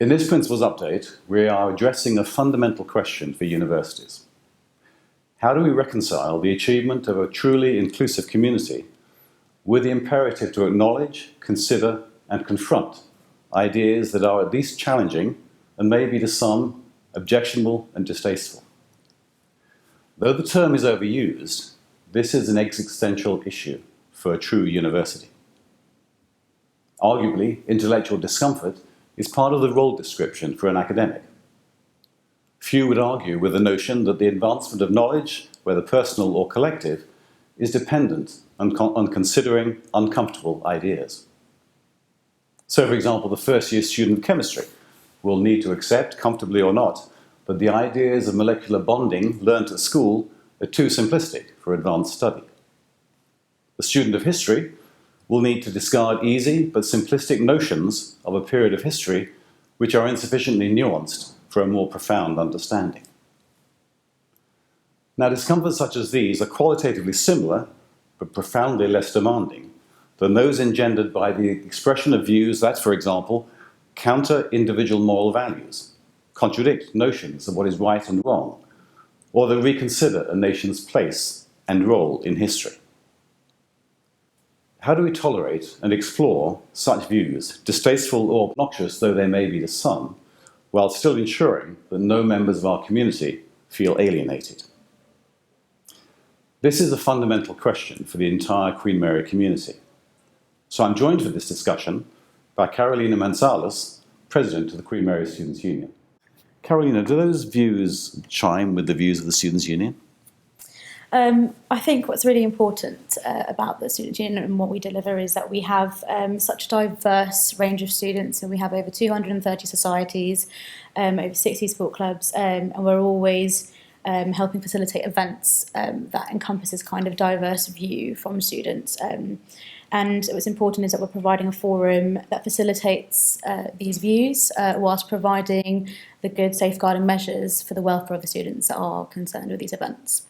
In this Principles Update, we are addressing a fundamental question for universities. How do we reconcile the achievement of a truly inclusive community with the imperative to acknowledge, consider, and confront ideas that are at least challenging and maybe to some objectionable and distasteful? Though the term is overused, this is an existential issue for a true university. Arguably, intellectual discomfort is part of the role description for an academic. Few would argue with the notion that the advancement of knowledge, whether personal or collective, is dependent on considering uncomfortable ideas. So, for example, the first-year student of chemistry will need to accept, comfortably or not, that the ideas of molecular bonding learnt at school are too simplistic for advanced study. The student of history will need to discard easy but simplistic notions of a period of history which are insufficiently nuanced for a more profound understanding. Now, discomforts such as these are qualitatively similar but profoundly less demanding than those engendered by the expression of views that, for example, counter individual moral values, contradict notions of what is right and wrong, or that reconsider a nation's place and role in history. How do we tolerate and explore such views, distasteful or obnoxious though they may be to some, while still ensuring that no members of our community feel alienated? This is a fundamental question for the entire Queen Mary community. So I'm joined for this discussion by Carolina Mantzalos, President of the Queen Mary Students' Union. Carolina, do those views chime with the views of the Students' Union? I think what's really important about the Students' Union and what we deliver is that we have such a diverse range of students, and we have over 230 societies, over 60 sport clubs, and we're always helping facilitate events that encompass this kind of diverse view from students. And what's important is that we're providing a forum that facilitates these views whilst providing the good safeguarding measures for the welfare of the students that are concerned with these events.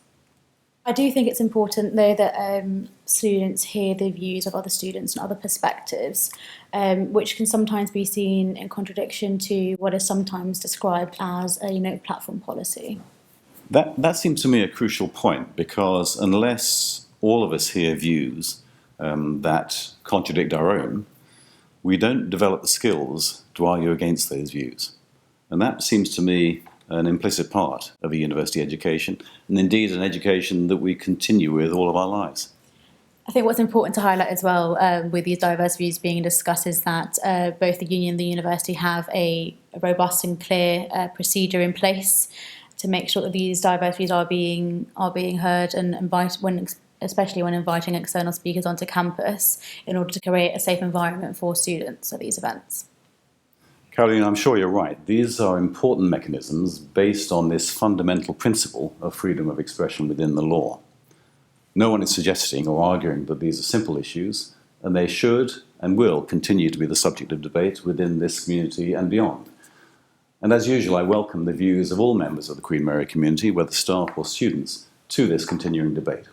I do think it's important, though, that students hear the views of other students and other perspectives, which can sometimes be seen in contradiction to what is sometimes described as a platform policy. That seems to me a crucial point, because unless all of us hear views that contradict our own, we don't develop the skills to argue against those views. And that seems to me an implicit part of a university education, and indeed an education that we continue with all of our lives. I think what's important to highlight as well with these diverse views being discussed is that both the union and the university have a robust and clear procedure in place to make sure that these diverse views are being heard and especially when inviting external speakers onto campus in order to create a safe environment for students at these events. Carolina, I'm sure you're right. These are important mechanisms based on this fundamental principle of freedom of expression within the law. No one is suggesting or arguing that these are simple issues, and they should and will continue to be the subject of debate within this community and beyond. And as usual, I welcome the views of all members of the Queen Mary community, whether staff or students, to this continuing debate.